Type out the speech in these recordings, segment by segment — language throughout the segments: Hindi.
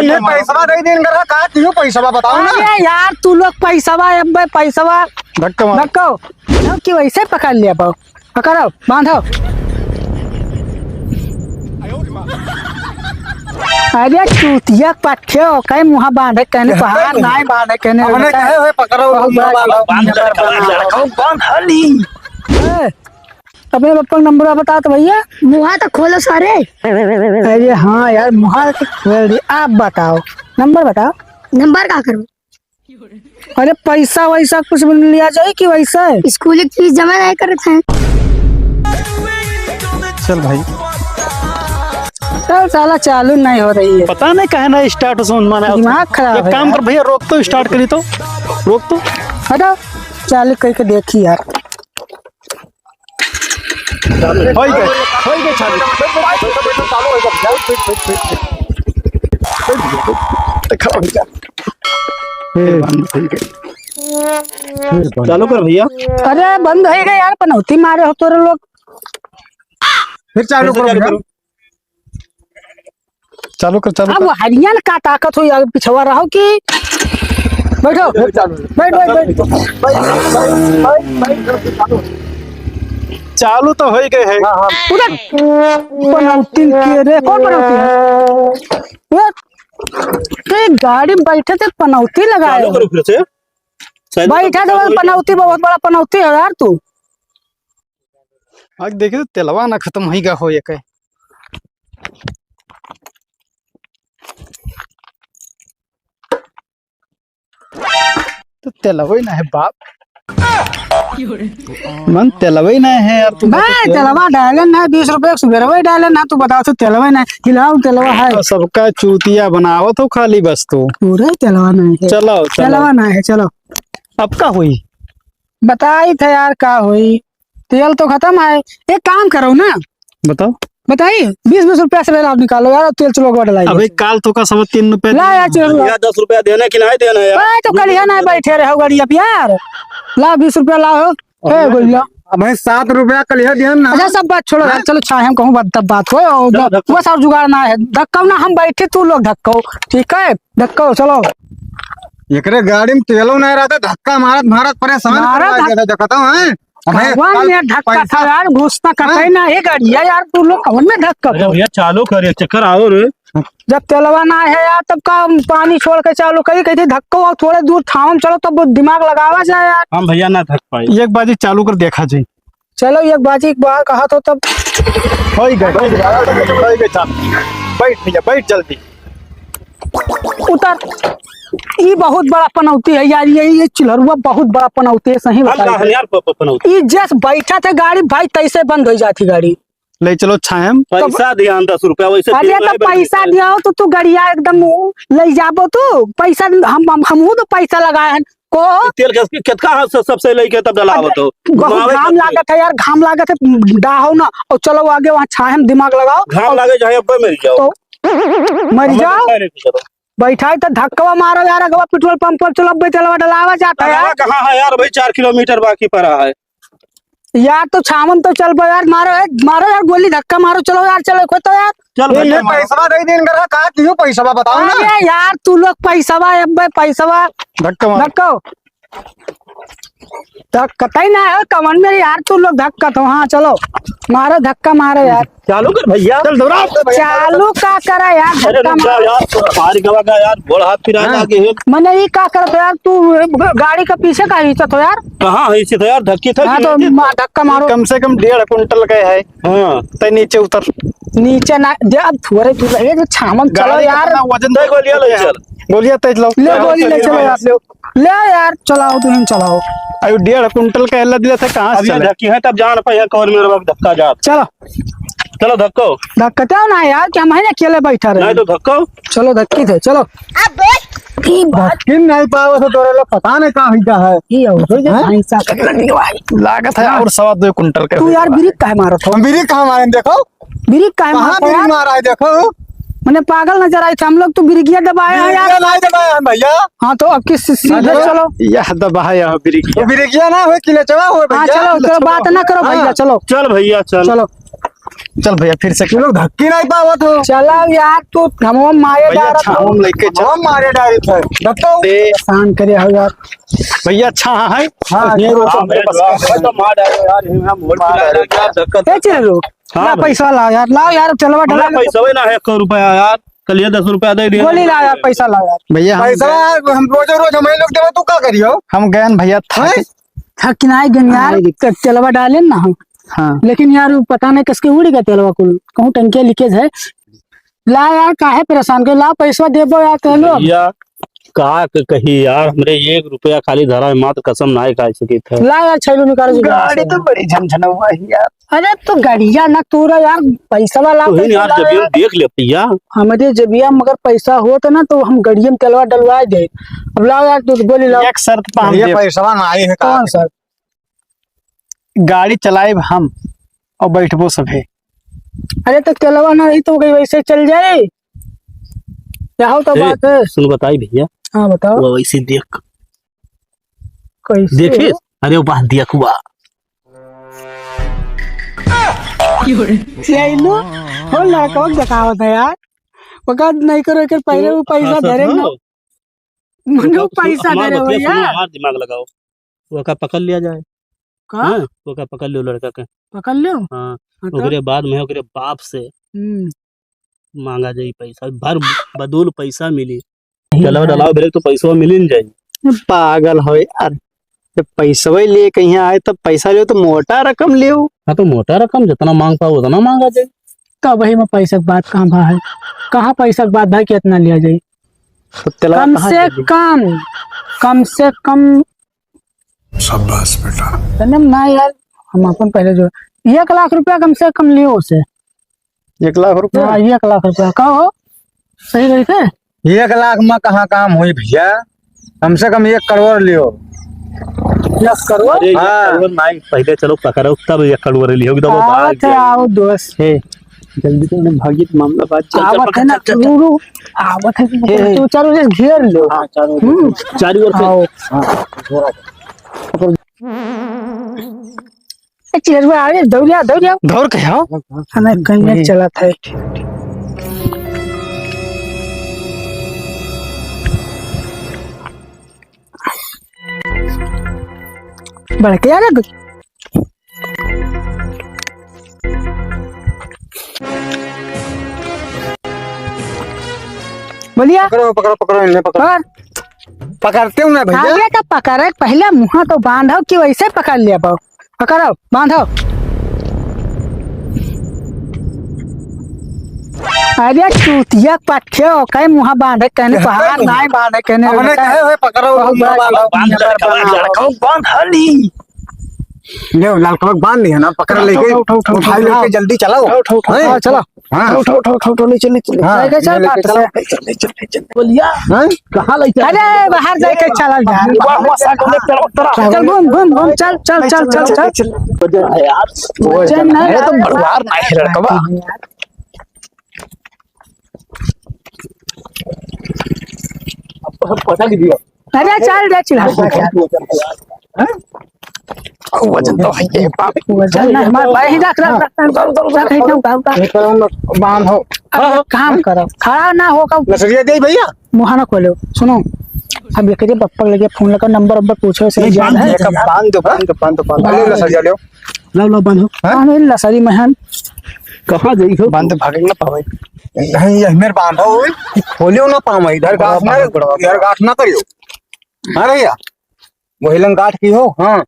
भैया पैसा दे दिन कर का क्यों पैसा बताओ ना। अरे यार तू लोग पैसा अब पैसा धक्का मार धक्को कि वैसे पकड़ लिया पाओ पकड़ो बांधो। अरे चूतिया पट्टे हो कहीं मुँह बांधे कहने पहाड़ नहीं बांधे कहने हमने कहे हुए पकड़ो अपने पापा का नंबर बता तो भैया। मुहा तो खोलो सारे। अरे हाँ यार मुहा तो खोल दी। आप बताओ नंबर बताओ। नंबर का करो। अरे पैसा वैसा कुछ भी लिया जाए कि वैसा स्कूल की फीस जमा नहीं करते हैं। चल भाई चल साला चालू नहीं हो रही है। पता नहीं कहे ना स्टार्ट माना दिमाग खराब एक है काम कर भैया रोक तो स्टार्ट करी तो रोक तो हटाओ चालू करके देखी यार। होई गए चालू चालू कर भैया। अरे बंद हो गए यार पनौती मारे हो तोरे लोग। फिर चालू करो चालू कर अब हरियाण का ताकत हो यार पिछवा रहो कि बैठो बैठ बैठ चालू तो हो ही गए है। उधर पनौती के रे कौन पनौती है ये गाड़ी में बैठे थे पनौती लगाए चालू करो फिर से बैठा तो पनौती बहुत बड़ा पनौती है यार तू। आज देखे तो तेलवा ना खत्म ही गा हो ये कहे तो तेलवा ना है बाप मन तेलवा ना है यार तू भाई तेलवा डाले ना 20 रुपए सुबह डाले ना तू बताओ तो तेलवा ना खिलाओ तेलवा है सबका चूतिया बनाओ तो खाली बस तू पूरा तेलवा नहीं है। चलो तेलवा नहीं है चलो अब का हुई बताई थे यार का हुई तेल तो खत्म है। एक काम करो ना बताओ बताइए 20 रुपया से आप निकालो यार तेल चलो डलाई। अबे काल तो का 3.5 रुपए ला यार चलो 10 रुपया देना कि नहीं देना यार। तो कल ना बैठे रहो गाड़ी अब यार ला 20 रुपया लाओ गोलिया। अब 7 रुपया कल दिया ना। अच्छा सब बात छोड़ो यार चलो चाहे हम कहूँ बात हो बस और जुगाड़ ना है धक्का ना हम बैठे तू लोग धक्को ठीक है धक्को चलो। एकरे गाड़ी में तेलो नहीं रहता धक्का मारत परेशान देखता हूँ भगवान में धक्का था यार घुसना कटे ना ये गाड़ी है यार तू लोग कौन में धक्का भैया चालू करे चक्कर आओ रे। जब तेलवा ना है यार तब का पानी छोड़ के चालू करी कहते धक्को और थोड़े दूर ठाम चलो तब दिमाग लगावा जाए यार। हम भैया ना थक पाए एक बाजी चालू कर देखा जी। चलो एक बाजी बाहर कहा तो तब हो गए बैठ भैया बैठ जल्दी उतर। ये बहुत बड़ा पनौती है यार ये चिलरुआ बहुत बड़ा पनौती है सही बता यार ये जैसे बैठा था गाड़ी भाई तैसे बंद हो जाती गाड़ी। ले चलो छायम पैसा दिया 10 रुपया वैसे। अरे तो पैसा दिया तो तू गाड़िया एकदम ले जाबो तू पैसा हम तो पैसा लगाए हैं को तेल कितना सबसे लेके तब डलावत हो। घाम लागत है यार घाम लागत है डाहो ना और चलो आगे वहाँ छायम दिमाग लगाओ घाम लागे चाहे अब मर जाओ तो मर जाओ बैठा तो धक्का मारो यार अगवा पेट्रोल पंप पर चलो तेलवा डलावा जाता है यार। कहाँ है यार भाई 4 किलोमीटर बाकी पड़ा है यार तो छामन तो चल यार मारो यार गोली धक्का मारो चलो यार चलो खो तो यार चल भैया पैसा दे दिन कर का क्यों पैसा बताओ ना। अरे यार तू लोग पैसा धक्का धक्का ही ना है कमन में यार तू लोग धक्का तो हाँ चलो मारो धक्का मारो यार चालू कर भैया चल दौड़ा चालू का करा यार धक्का मारो यार हमारी गवा का यार बोल हाथ फिरा आगे है मैंने ये का कर यार तू गाड़ी का पीछे का हिस्सा तो यार कहाँ है इसे तो यार धक्के था हाँ तो धक्का मारो कम से कम 1.5 कुंटल का है। हाँ तो नीचे उतर नीचे ना अब थोड़े तू लगे जो छामन चलो यार वजन दे गोलियां ले चल गोलियां तेज लो ले गोली ले चलो यार ले यार चलाओ तुम चलाओ। अयो 1.5 कुंटल का एल्ला दिला था कहाँ से चले धक्की है तब जान पाया कौन मेरे वक्त धक्का जा चलो चलो धक्को धक्का ना यार क्या महीने अकेले बैठा रहे नहीं तो धक्को चलो धक्की थे चलो किन नहीं पाओ तो तोरे लोग पता नहीं कहाँ हिजा है लागत है और 2.25 कुंटल का। तू यार ब्रेक काहे मारो था बिरी कहाँ मारे देखो ब्रेक काहे कहाँ मारो बिरी यार मारा है देखो मैंने पागल नजर आई थे हम लोग तो ब्रेकिया दबाया है यार। नहीं दबाया है भैया। हाँ तो अब किस सीधे चलो यह दबाया बिरिकिया बिरिकिया ना हो किले चवा हो हाँ भैया। चलो बात ना करो भैया चलो चल भैया चल चलो चल भैया फिर से तू लोग धक्की नहीं पावत हो। चला यार तू हम मारे भैया जा रहा छाम लेके चल हम मारे डायरेक्ट है धक्का। दे परेशान करे हो यार। भैया छा है हाँ, ये रोक हाँ, मेरे भैया, पास तो मार डालो यार, हम वोट पिला रहे हैं, क्या धक्का। ए चलो हाँ ला भाई। पैसा लाओ यार, लाओ यार, चलवा हमारा ढला पैसा भी ना है 100 रुपया यार, कल ये 10 रुपया दे दिया। गोली लाओ यार, पैसा लाओ यार। भैया पैसा हम रोज रोज हमें लोग देवे तू क्या करियो। हम गए भैया था हैं? थकनाई गन यार, तेलवा डाले ना हम। हाँ लेकिन यार वो पता नहीं किसके उड़ गया तेलवा कुल, कहूँ टंकी लीकेज है। ला यार, काहे परेशान कर, ला पैसा देबो यार, कह लो। भैया का कही यार, हमरे 1 रुपया खाली धरा है, मात्र कसम ना खा सकी थे। ला यार, छैलो निकालो। गाड़ी तो बड़ी झमझना हुआ है यार। अरे तो गाड़िया ना तोरा यार, पैसा वाला तो ही यार जब ये देख ले भैया। हमारे जबिया मगर पैसा हो तो ना तो हम गड़िया में तेलवा डलवा दे। अब लाओ यार, तू गोली लाओ। एक शर्त पर हम ये दे- पैसा ना आई है का। कौन सा? गाड़ी चलाए हम और बैठबो सभे। अरे तो तेलवा ना रही तो कहीं वैसे चल जाए, क्या हो तो ए, बात है। सुन बताई भैया, हाँ बताओ वो वैसे देख कैसे देखे। अरे वो बात दिया कुआ चलो हो लड़का दिखावत है यार, पकड़ नहीं करो एक पहले वो पैसा धरे ना, मनो पैसा धरे हो यार। हमारा दिमाग लगाओ, वो का पकड़ लिया जाए। का हाँ, वो का पकड़ लियो लड़का के। पकड़ लो। हाँ, हाँ, तो? ओकरे बाद में ओकरे बाप से मांगा जाई पैसा, भर बदूल पैसा मिली। चलो डलाओ ब्रेक तो पैसा मिली नहीं जाई। पागल हो यार, जब पैसा लिए कहीं आए तब पैसा लियो तो मोटा रकम लियो। हाँ तो मोटा रकम जितना मांग पाओ उतना मांगा जाए। तो वही में पैसा की बात कहाँ बा है, कहाँ पैसा की बात भाई कितना लिया जाए। तो तेलवा कम कहाँ से चली? कम से कम शाबाश बेटा। तनम ना यार, हम अपन पहले जो 1 लाख रुपया कम से कम लियो उसे। 1 लाख रुपया। हाँ 1 लाख रुपया कहो सही गई थे। 1 लाख में कहाँ काम हुई भैया, कम से कम 1 करोड़ लियो। 1 करोड़ अरे हाँ। नहीं, पहले चलो पकड़ो तब 1 करोड़ ली होगी तो वो भाग आवत है, जाएगी। आओ दोस्त हे जल्दी तो उन्हें भागी तो मामला बात चल। आवत है ना, रू आवत है तू चारों से घेर लो। चारी ओर से आओ चिड़िया आ रही, दौड़िया दौड़िया दौड़ के आओ। हमें कहीं चला था। बढ़ के यार बोलिया पकड़ो पकड़ो पकड़ो इन्हें पकड़ो। पकड़ पकड़ते हूँ ना भैया। आगे तो पकड़, पहले मुँह तो बांधो कि वैसे पकड़ लिया पाओ। पकड़ो बांधो। अरे चूतिया पट्टे हो कहीं मुँह बांधे कहने पहाड़ नहीं बांधे कहने हमने कहे हुए पकड़ो बांध लड़का बांध हली। ले लाल कलर बांध दिया ना, पकड़ लेके उठाई लेके जल्दी चलाओ। हैं? चलो हाँ हाँ, लेके चल लेके पाट से। बोलिया हैं? कहाँ ले अरे बाहर जाके चला जा, चल घूम घूम घूम, चल चल चल चल चल यार चल ना अरे तो यार। भरवार नहीं है लड़कवा। पता नहीं दिया। अरे चल रे चिल्ला वजन तो है ये बाप। वजन ना हमारे भाई रख बांधो। काम करो, खड़ा ना होगा नसरिया दे भैया। मुँह ना खोलो। सुनो अब ये बप्पा लगे फोन लगा, नंबर पूछो से याद है। बांध दो बांध दो बांध दो बांध ले नसरिया ले। लो लो बांधो। हाँ लसरी महन कहाँ जाई हो? बांध दो भागे ना पावे। नहीं इधर बांधो ओए, खोलियो ना पामा, इधर गाठ ना, इधर गाठ ना करियो। हाँ भैया वही लंग गाठ की हो। हाँ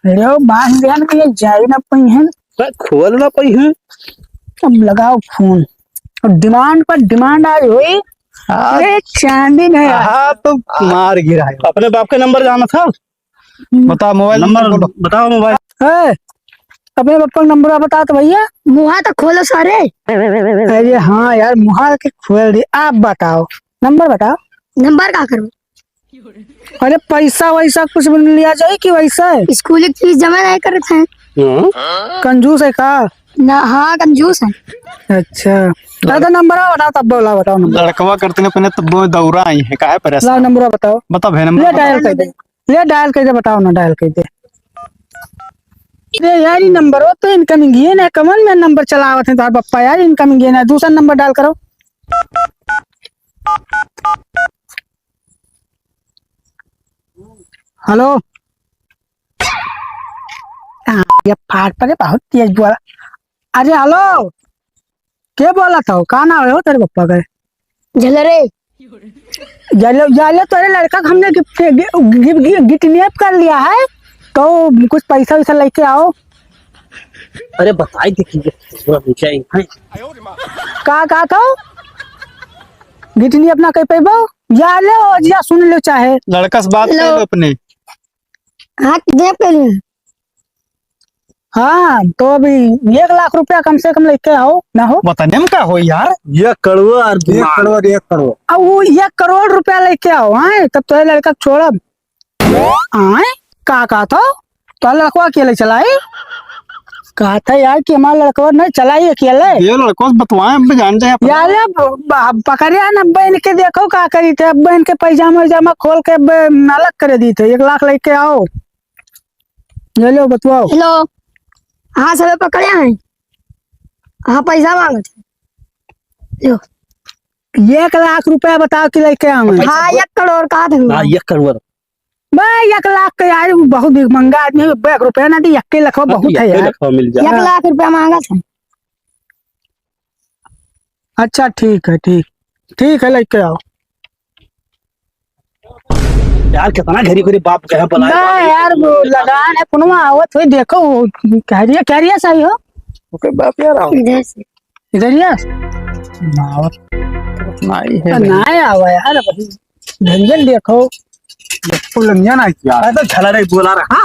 अरे बांध ध्यान में ये जाई ना पई है। खोल ना पाई है। अब लगाओ फोन और डिमांड पर डिमांड आई हुई। अरे चांदी नहीं है। हाँ तो मार गिरा है। अपने बाप का नंबर जाना था, बता मोबाइल नंबर बोलो। बताओ मोबाइल। है, अपने पप्पा का नंबर बता तो भैया। मुँह तो खोलो सारे। अरे हाँ यार मुहा के खोल दी। आप बताओ नंबर बताओ। नंबर का करूँ? अरे पैसा वैसा कुछ भी नहीं लिया जाए कि वैसा है? स्कूल की फीस जमा नहीं करे थे कंजूस है का? ना। हाँ कंजूस है। अच्छा अरे तो नंबर बताओ, तब बोला बताओ नंबर। लड़कवा करते ना तो वो दौरा आई है काहे परेशान। लाओ नंबर बताओ। बता भाई ले नंबर। डायल कर दे, ले डायल कर दे, बताओ ना डायल कर दे। अरे यार ये नंबर हो तो इनकमिंग ही है ना, कमन में नंबर चलावत है तार पप्पा यार, इनकमिंग है ना, दूसरा नंबर डायल करो। हेलो। ये फाट पर बहुत तेज बोला। अरे हेलो, क्या बोला था? कहाँ ना हो तेरे पप्पा का? झलरे जालो जालो, तेरे लड़का को हमने गिफ्ट कर लिया है, तो कुछ पैसा वैसा लेके आओ। अरे बताई देखिए का तो गिटनी अपना कहीं पैबो जा ले ओ जिया सुन लो चाहे। लड़का से बात कर लो अपने। हाँ कितने पे लिए? हाँ तो अभी 1 लाख रुपया कम से कम लेके आओ ना हो। बताने में क्या हो यार, 1 करोड़ और 1 करोड़ 1 करोड़। अब वो 1 करोड़ रुपया लेके आओ। हाँ तब तो लड़का छोड़ब। आए का तो लड़का अकेले चलाई? कहा था यार कि हमारा लड़का नहीं चलाई अकेले। ये लड़कों से बतवाएं, हम भी जान जाए। यार पकड़िया ना बहन के, देखो का करी थे। अब बहन के पैजामा वैजामा खोल के अलग कर दी थे। 1 लाख लेके आओ। ये लो बतवाओ। हेलो। हाँ सब पकड़े हैं। हाँ पैसा मांगे थे। लो 1 लाख रुपया बताओ कि लेके आओ। हाँ 1 करोड़ कहा था। हाँ 1 करोड़ भाई 1 लाख का यार बहुत महंगा आदमी है। 1 रुपया ना दी 1 लाख बहुत है यार। मिल जाए 1 लाख रुपया मांगा था। अच्छा ठीक है लेके आओ। यार कितना घरी घरी बाप कहे बोला नहीं यार वो लगान है पुनवा आवत हुई, देखो कह रही है सही हो। ओके बाप यार आओ इधर से इधर ही नहीं है नहीं आवा यार। अभी ढंजन देखो उल्लंघन है क्या? तो झला नहीं बोला रहा।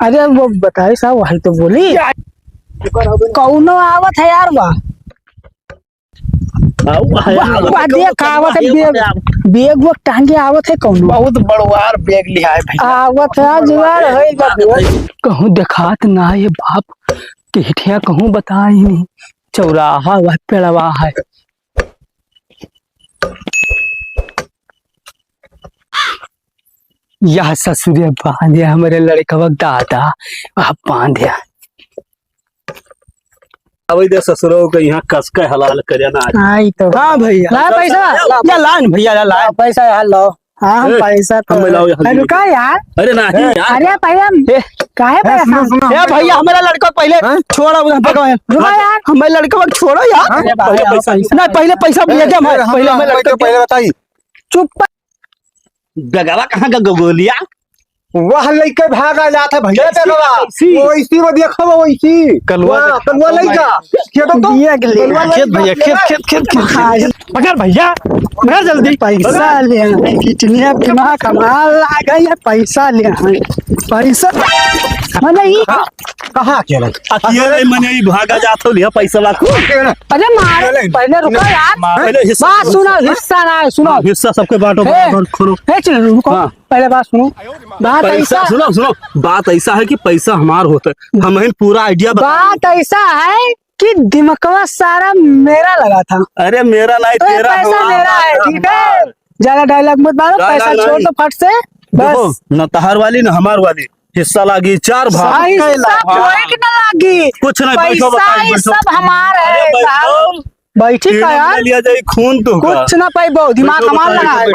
अरे वो बताए साहब वही तो बोली कौनो आवत है यार। वाह देख आवत है बेग वो टांगे आवत है कौनो। बहुत बड़वार बैग लिया है भाई। आवत है जुगाड़ है कहूँ देखात ना ये बाप केठिया कहूँ बताई नहीं। चौराहा वह पेड़वा है। यह ससुरे बांधे हमारे लड़का दादा वह बांधे। अब इधर ससुरों को यहाँ कस के हलाल करे ना। आई तो हाँ भैया ला पैसा या लान भैया ला पैसा यार लो। हाँ ए, पैसा तो हम लाओ यहाँ। रुका यार। अरे नहीं यार अरे पहले काहे पैसा ए भैया हमारा लड़का पहले छोड़ो रुका यार। हमारे लड़का को छोड़ो यार। पहले पैसा नहीं पहले पैसा भैया क्या पहले हमारे लड़का पहले बताइए चुप। बेगवा कहाँ का गोलिया वह लेके भागा जाता भैया बेगवा। वो इसी में देखो वो इसी कलवा लेगा खेतो तो खेत भैया खेत पकड़ भैया पकड़ जल्दी पैसा ले कितने दिमाग कमाल आ गई है। पैसा ले पैसा नहीं कहाँ अकेला? अकेले मने ही भागा जातो लिया पैसा लाखो। अरे मार पहले रुको यार। पहले हिस्सा बात सुनो हिस्सा ना है सुनो। हिस्सा सबके बांटो बराबर खोलो। चलो रुको पहले बात सुनो। बात पैसा ऐसा सुनो बात ऐसा है कि पैसा हमार होता है। हमें पूरा आइडिया बात ऐसा है कि दिमागवा सारा मेरा लगा था। अरे मेरा नहीं तेरा पैसा मेरा है ठीक है। ज्यादा डायलॉग मत मारो। पैसा छोड़ दो फट से बस। न तहार वाली न हमार वाली हिस्सा लागी 4 भाग। कितना लागी कुछ नहीं पैसा ही सब हमारा है साहब। बैठी का यार लिया जाए खून तो कुछ ना पाई बहुत दिमाग कमाल लगा है।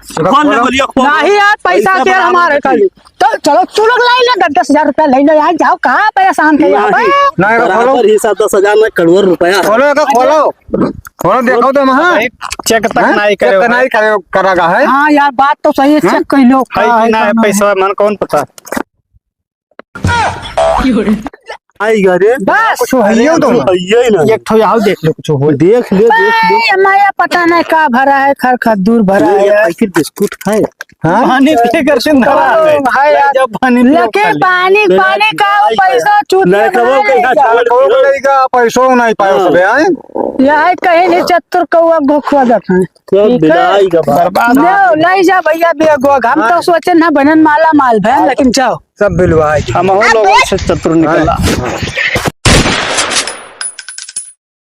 नहीं यार पैसा तेरा हमारे खाली। तो चलो तू लोग लाई ले 10,000 रुपया ले लो यार। जाओ कहाँ परेशान थे यहाँ पे। नहीं खोलो बराबर हिसाब 10,000 में करोड़ रुपया। खोलो देखो तो वहाँ चेक तक नहीं करे नहीं करेगा है। हाँ यार बात तो सही है। चेक कर लो पैसा मन कौन पता। आएगा रे बस कुछ है तो यही ना एक ठो आओ देख लो कुछ हो। देख ले माया पता नहीं का भरा है खर दूर भरा है यार। पैकेट बिस्कुट है। पानी पी कर भाई यार जब पानी लेके पानी का पैसा चूत पैसों नहीं पायो सब आए। यह कहीं नहीं चतुर कौआ गोखुआ देखा बर्बाद लाई जा भैया बेगो। हम तो सोचे ना बनन माला माल भैन लेकिन जाओ सब बिलवा हम लोगों से चतुर निकला।